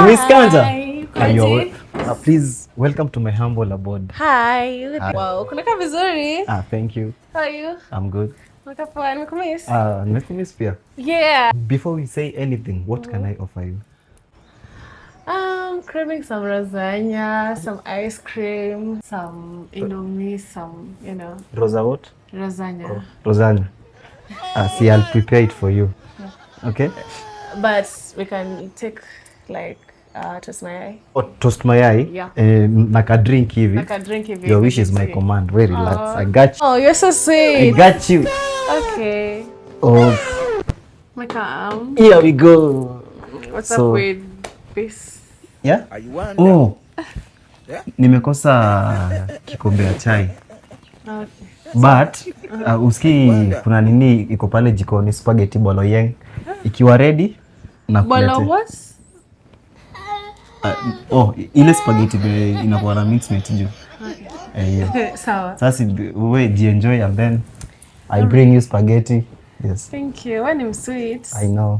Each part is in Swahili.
Miss Kanja. Hi. Please welcome to my humble abode. Hi. Wow, kunakaa vizuri. Thank you. How are you? I'm good. Nakapoa, nimekumiss. Nimekumiss pia. Yeah. Before we say anything, what can I offer you? Craving some lasagna, some ice cream, some indomie, some, Rosa what? lasagna. Lasagna. See, I'll prepare it for you. Okay? But we can take like toast mayai. Toast mayai? Yeah. Like a drink hivi. Like a drink hivi. Your wish is my command. Very relaxed. I got you. Oh, you're so sweet. I got you. Okay. Oh. Like Here we go. What's up with this? Yeah? Nimekosa kikombe ya chai. Okay. But uski kuna nini iko pale jikoni, spaghetti bolognese ikiwa ready na kulete. Bolo what? Ile spaghetti inakuwa na mix meat juu. Yeah. Sawa. Sasa wewe enjoy and then I bring you spaghetti. Yes. Thank you. When I'm sweet. I know.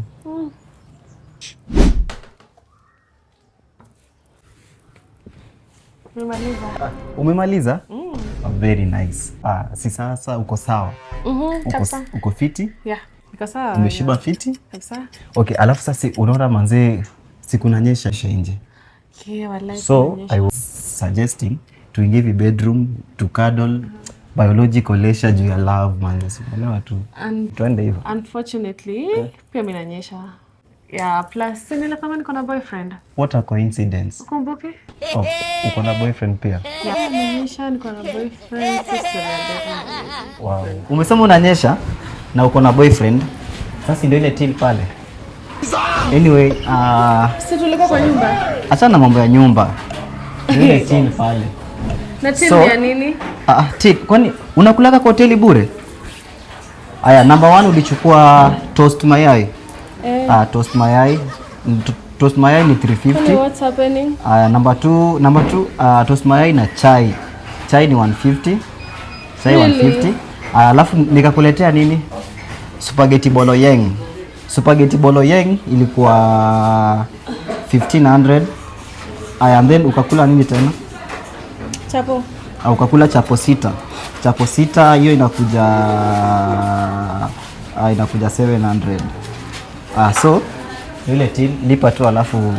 Umemaliza? Very nice. Si sasa uko sawa? Uko fiti? Yeah, niko sawa. Umeshiba fiti? Kabisa. Okay, alafu sasa unaona manze siku nanyesha nje. Yeah, wallahi. So I was suggesting to give you bedroom to cuddle biological leisure juu ya love manze. Unaelewa tu. Tuende hivyo. Unfortunately, pia mimi nanyesha. Yeah, plus nila kama niko na boyfriend. What a coincidence. Ukumbuke? Uko na boyfriend pia? Yeah, nanyesha niko na boyfriend. Wow. Umesema unanyesha na uko na boyfriend. Sasa ndio ile till pale. Anyway, sisi tulikuwa kwa nyumba. Achana na mambo ya nyumba. Ndio ile till pale. Na till ya nini? Till, kwani unakulaga kwa hoteli bure? Aya, number 1 ulichukua toast mayai. Toast mayai ni 350. What's happening? Number 2 toast mayai na chai. Chai ni 150. Chai really? 150. Alafu nikakuletea nini? Spaghetti bolognese. Spaghetti bolognese ilikuwa 1500. And then ukakula nini tena? Chapo. Ukakula chapo sita. Chapo sita hiyo inakuja 700. So ile till lipa tu alafu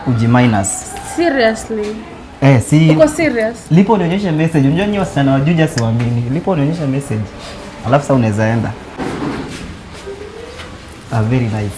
uji minus. Seriously? Si uko serious? Lipo nionyeshe message. Unajua nyinyi wasichana wa Juja siwaamini. Lipo nionyeshe message. Alafu sasa unaweza enda. Very nice.